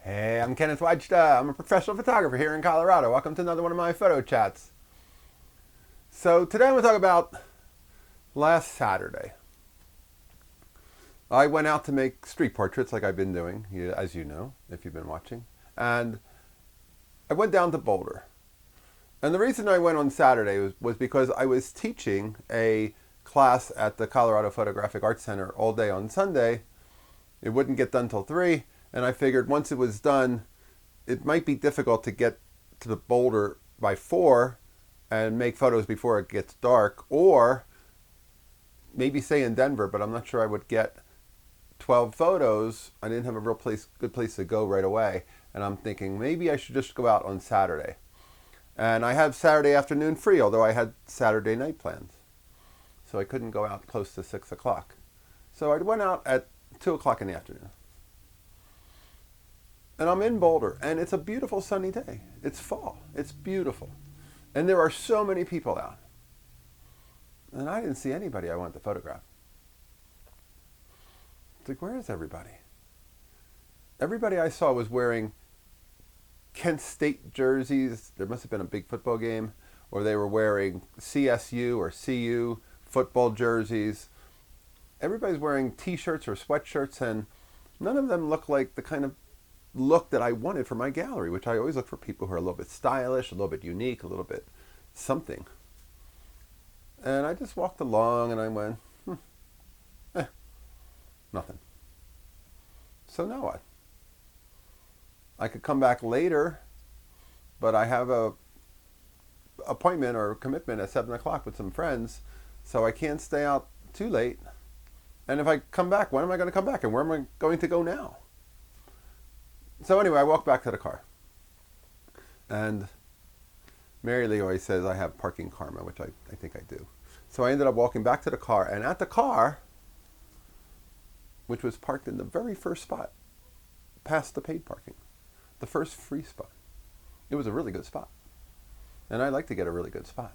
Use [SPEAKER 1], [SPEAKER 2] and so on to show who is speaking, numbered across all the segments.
[SPEAKER 1] Hey, I'm Kenneth Wajda. I'm a professional photographer here in Colorado. Welcome to another one of my photo chats. So today I'm going to talk about last Saturday. I went out to make street portraits like I've been doing, as you know, if you've been watching. And I went down to Boulder. And the reason I went on Saturday was because I was teaching a class at the Colorado Photographic Arts Center all day on Sunday. It wouldn't get done till 3, and I figured once it was done, it might be difficult to get to the Boulder by 4 and make photos before it gets dark, or maybe stay in Denver, but I'm not sure I would get 12 photos. I didn't have a good place to go right away, and I'm thinking maybe I should just go out on Saturday. And I have Saturday afternoon free, although I had Saturday night plans. So I couldn't go out close to 6 o'clock. So I went out at 2 o'clock in the afternoon. And I'm in Boulder, and it's a beautiful sunny day. It's fall. It's beautiful. And there are so many people out. And I didn't see anybody I wanted to photograph. It's like, where is everybody? Everybody I saw was wearing Kent State jerseys. There must have been a big football game. Or they were wearing CSU or CU football jerseys. Everybody's wearing t-shirts or sweatshirts, and none of them look like the kind of look that I wanted for my gallery, which I always look for people who are a little bit stylish, a little bit unique, a little bit something. And I just walked along and I went, nothing. So now what? I could come back later, but I have a appointment or commitment at 7 o'clock with some friends, so I can't stay out too late. And if I come back, when am I going to come back? And where am I going to go now? So anyway, I walked back to the car. And Mary Lee always says I have parking karma, which I think I do. So I ended up walking back to the car. And at the car, which was parked in the very first spot, past the paid parking, the first free spot, it was a really good spot. And I like to get a really good spot.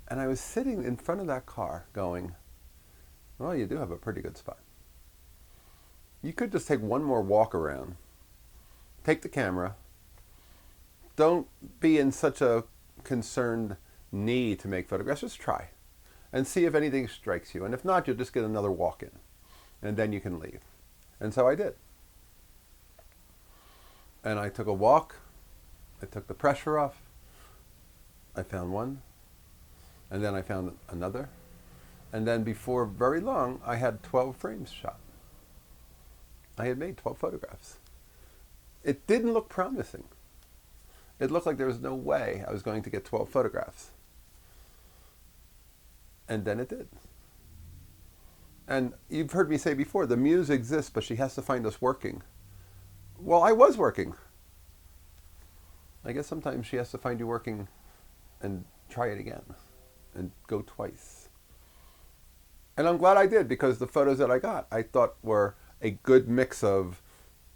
[SPEAKER 1] And I was sitting in front of that car going, well, you do have a pretty good spot. You could just take one more walk around, take the camera, don't be in such a concerned need to make photographs, just try and see if anything strikes you. And if not, you'll just get another walk in and then you can leave. And so I did. And I took a walk, I took the pressure off, I found one, and then I found another. And then before very long, I had 12 frames shot. I had made 12 photographs. It didn't look promising. It looked like there was no way I was going to get 12 photographs. And then it did. And you've heard me say before, the muse exists, but she has to find us working. Well, I was working. I guess sometimes she has to find you working and try it again and go twice. And I'm glad I did, because the photos that I got, I thought were a good mix of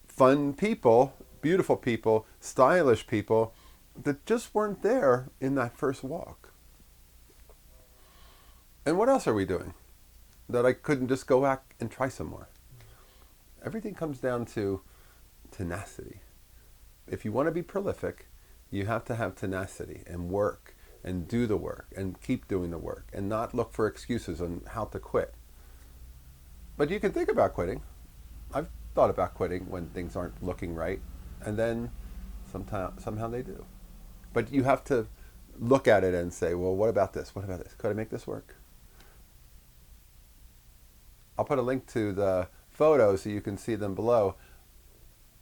[SPEAKER 1] fun people, beautiful people, stylish people that just weren't there in that first walk. And what else are we doing that I couldn't just go back and try some more? Everything comes down to tenacity. If you want to be prolific, you have to have tenacity and work and do the work and keep doing the work and not look for excuses on how to quit. But you can think about quitting. I've thought about quitting when things aren't looking right, and then somehow they do. But you have to look at it and say, well, what about this? What about this? Could I make this work? I'll put a link to the photos so you can see them below.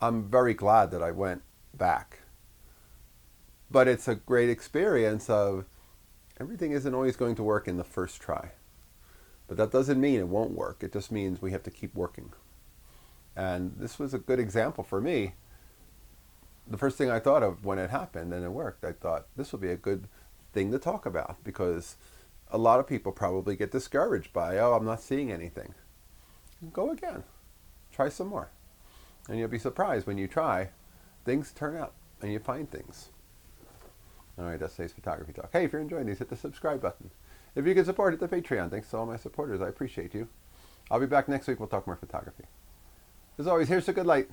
[SPEAKER 1] I'm very glad that I went back. But it's a great experience of everything isn't always going to work in the first try. But that doesn't mean it won't work. It just means we have to keep working. And this was a good example for me. The first thing I thought of when it happened and it worked, I thought this will be a good thing to talk about, because a lot of people probably get discouraged by, oh, I'm not seeing anything. Go again. Try some more. And you'll be surprised when you try, things turn out and you find things. All right, that's today's photography talk. Hey, if you're enjoying these, hit the subscribe button. If you can support, hit the Patreon. Thanks to all my supporters. I appreciate you. I'll be back next week. We'll talk more photography. As always, here's the good light.